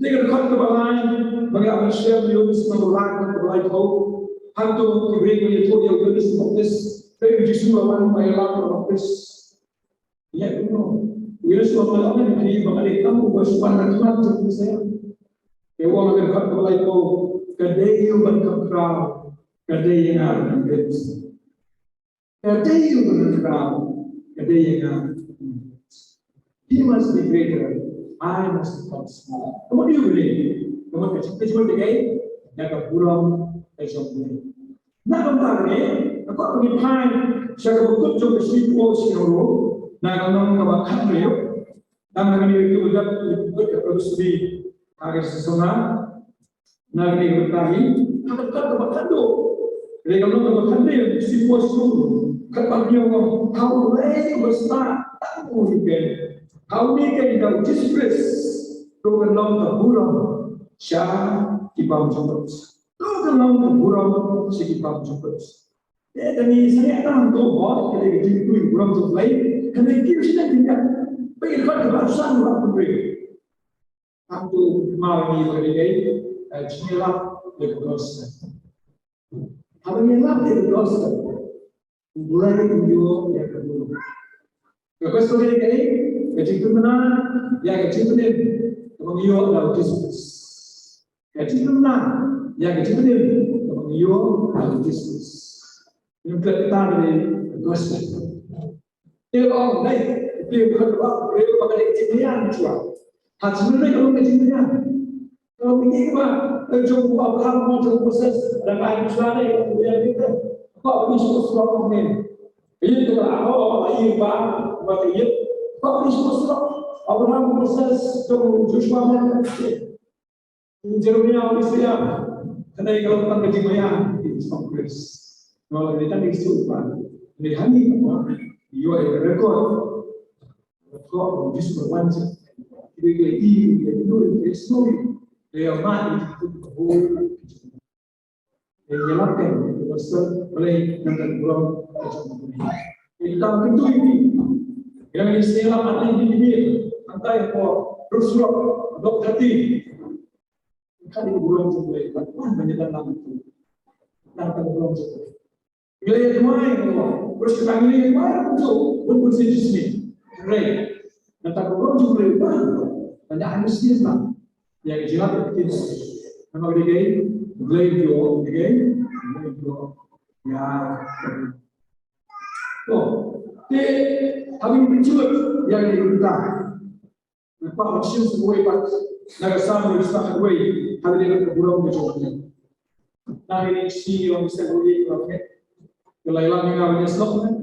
Dengan kon kebalai, bagi apa siapa yang menolak kebalai tahu, hantu kibri yang itu yang tulis notis, tapi jisu lawan bayar notis. Ya, Yesus Allah ini bagi kamu bersuara Tuhan untuk saya. Ewa agar kon kebalai tahu, kedai yang berkekal, kedai yang ada di kedai yang berkekal, kedai yang ada. He must be greater. I must become small. What do you believe? Kamu kecil dengan yang kurang esok. Nak kembali ni, aku pergi pain. Saya berikut jom bersipu siapa. Nak kembali kebakan dia. Dan kami itu sudah berproduksi agar sesuatu. Nak kami berkali, akan kebakan tu. Jadi kalau kebakan dia bersipu siapa. Kebakan dia orang tahu lagi besar tak mungkin. Kau ni kan kau disgrace, kau kenal tak burang, siapa kibam cepat, kau kenal tak burang, si kibam cepat. Jadi saya tahu tu buat kalau kita tu burang tu lain, kerana kita sudah tidak, bagi kita kebasan orang beri. Aku mau ni beri jenela berdosa. Apa yang nak berdosa? Bukan itu yang kedua. Questo che è cittadina, che cittadino, come io la giustizia. Che cittadina, che cittadino, come io la giustizia. Non trattare questo. E ho lei, io magari cittadino, cioè, hasilnya kalau cittadino. Kalau ini mah, jumpa Abraham mau proses dengan Israel yang kemudian kita, kok bisa surat ini? Itu lah, ini bang. Makanya, kalau Islam Abraham proses Joshua mengerti, Jeremia Isaiah, karena kalau kita berjumpa Islam Kris, kalau kita diisukan, lihat ni apa, ia rekod Yesus berwanci, dia itu Islam, dia mati itu boleh, dia nyalakan pasal boleh nanti pulang kita itu ini. Yang istilah mati di bibir, antai ko rusuk, dok hati. Kali bulan sampai, banyak dalam itu. Nanti bulan sampai. Bila yang main ko, terus kita ini main tu, berfungsi di sini. Right. Nanti bulan sampai banyak mesti lah. Yang jelas itu. Nama dia beliau ya. Oh. Habis mencuat yang diberitakan. Nampak macam semua ibat. Nagasama bersama gue. Habis dia berburung mencuatnya. Nah ini si orang bisa boleh berapa? Kelailan yang awalnya slot kan?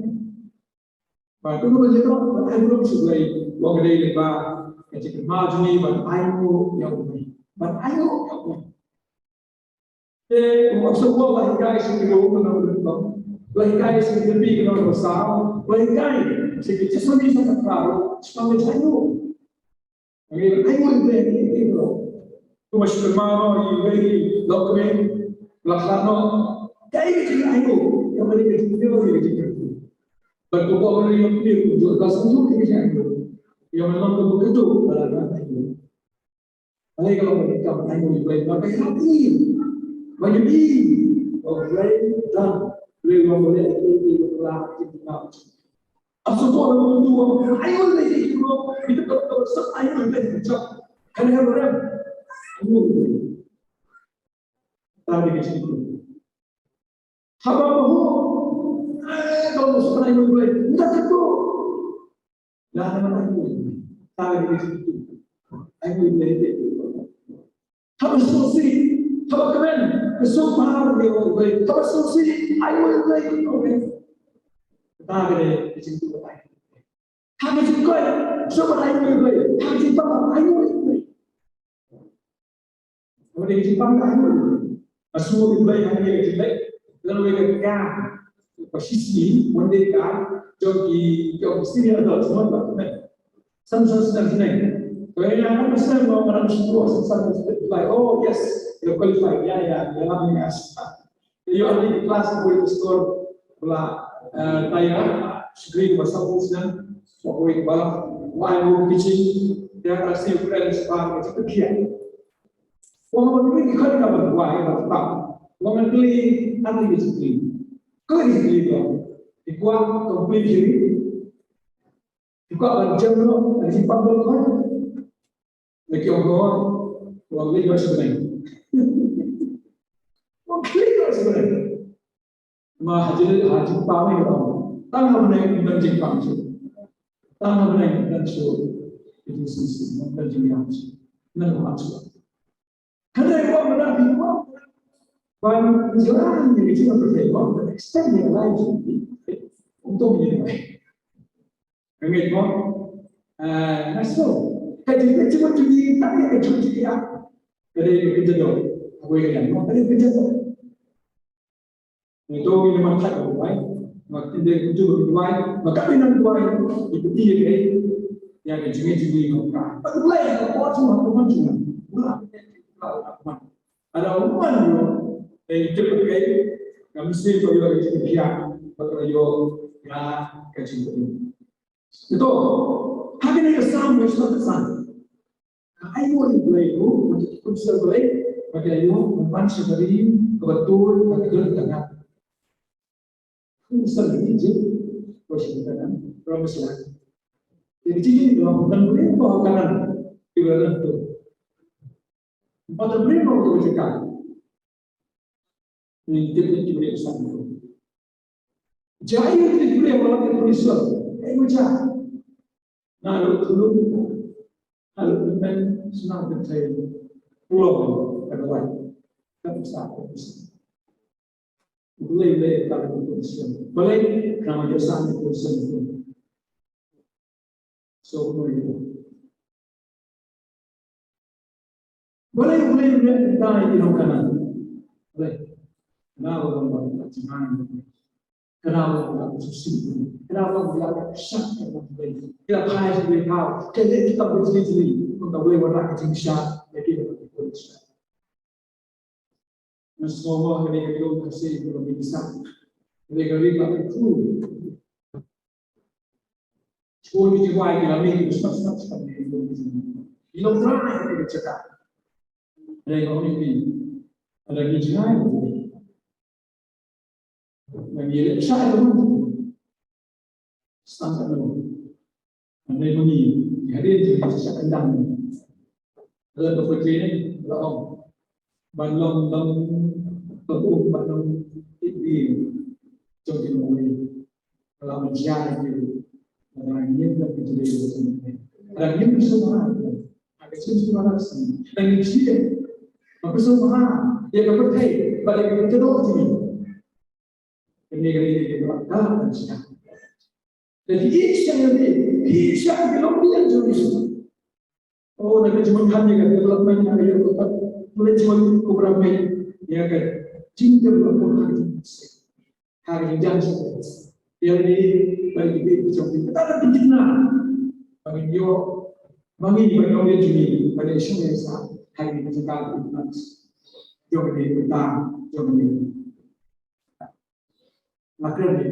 Baik, itu berjumpa. Saya belum sudah orang ada lebar. Ketika maju ni, ayo yang ini. Ayo yang ini. Maksud gua lah guys yang kita umum Lahir sedikit lebih kenal bersama, lahir sedikit sesuatu sangat baru, semangat ayo. Ayo ini loh. Tu masih bermain, ini dokumen, laksana. Kayak gitu ayo. Yang mereka juga begitu. Berkumpul yang itu juga sentuh ini ayo. Yang memang begitu adalah ayo. Ayo kalau mereka ayo boleh pakai hati, bagi dan beliau boleh itu telah kita. Asal orang berdua, ayo lagi itu betul ayo lagi macam kerana orang ayo tadi begitu. Haba mahu, kalau sekarang ayo lagi, tidak itu. Jangan ayo tadi begitu. Ayo lagi. Haba solusi, haba keren. Besok mahal dia boleh. Kalau solusi, ayo lagi boleh. Kita ada di situ berlain. Kami juga, semua ayo boleh. Kami juga ayo boleh. Kalau di Jepang ayo boleh. Semua boleh hanya di Jepang. Lalu mereka posisi mereka jadi sini ada semua tak. Sama-sama sedang sini. Kalau yang besar mau orang semua sama seperti oh yes. You qualify, ya, dalam ini asal. You are in class with the store, pula tayar, screen bersama dengan, pokoknya balap, wine kitchen, dia kasih friends bar macam tu dia. Orang memiliki kerja berbuat yang tetap. Orang beli nanti disiplin. Kau disiplin tu. Ikuat komplit diri. Ikuat berjam lo dari sifat berbuat. Lagi orang beli juga sebenarnya. Orang beli juga sebenarnya. Mah haji pamai orang. Tangan menaik menjadi pangsu. Tangan menaik menjadi itu sisi menjadi pangsu. Nanti masuk. Karena orang menarik orang. When Islam yang cuma berbeda, but extend their lives untuk menjadi baik. Ingat tak? Masuk. Kajian cuma jadi tapi ada cuma jadi apa? Dari kerja tu, apa yang dia? Dari kerja tu. Itu yang masak tu, baik. Maka dia kerja tu baik. Maka minum baik. Ikuti dia yang cuma jadi apa? Tapi lain, apa cuma apa cuma? Bukan apa? Ada orang yang cepat gaya, kami mesti kau yang cepat dia, kalau yo ya kecil itu. Itu, hanya yang sama macam sama. Ayo yang boleh itu, untuk kita boleh, bagi ayo membantu dari kebetul dan kebetul dengan. Misal ini, posisi kanan, promosi. Jadi ini dua bukan boleh bawa kanan, ibarat itu. Empat boleh bawa tu bercakap. Ini tidak boleh sama. Jaya tidak boleh melakukan tulisan. Macam, nalar dulu, nalar depan senang berjaya. Pulau ada baik, tak besar. Boleh kalau tulisan. Boleh nama jasa tulisan itu. So boleh. Boleh kita ini kanan. Boleh. Kenapa orang berjemaah? Kenapa orang bersuci? Kenapa orang syak yang baik? Kita kaya sebagai kau. Kita berjeli-jeli untuk boleh orang kecil syak. Jadi kita boleh syak. Semua mereka itu masih belum bisa. Mereka itu. Semua ini juga yang kami sempat seperti itu. Ilang ramai yang kita cakap. Mereka ini ada hijrah itu. Mengirim saya dulu, standar dulu. Anda ini hari ini saya kendang. Dalam perjalanan berapa balong teruk balong ini jadi mulai kalau menjadi itu orang ini tak menjadi sesuatu. Orang ini bersama ada sesuatu sih. Dan ini bersama dia berpercaya pada kita itu. Negeri berada di sana. Jadi Islam belum bilang jadi. Oh, nanti cuma hanya kan development yang ada itu, boleh cuma beberapa ya kan. Cinta berapa hari jangan seperti yang ini bagi kita kita ada pinjana. Bagi bagi orang yang jadi pada isu yang sama hari ini kita ada jom ini. Maka dia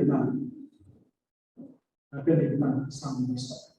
benar sama besar.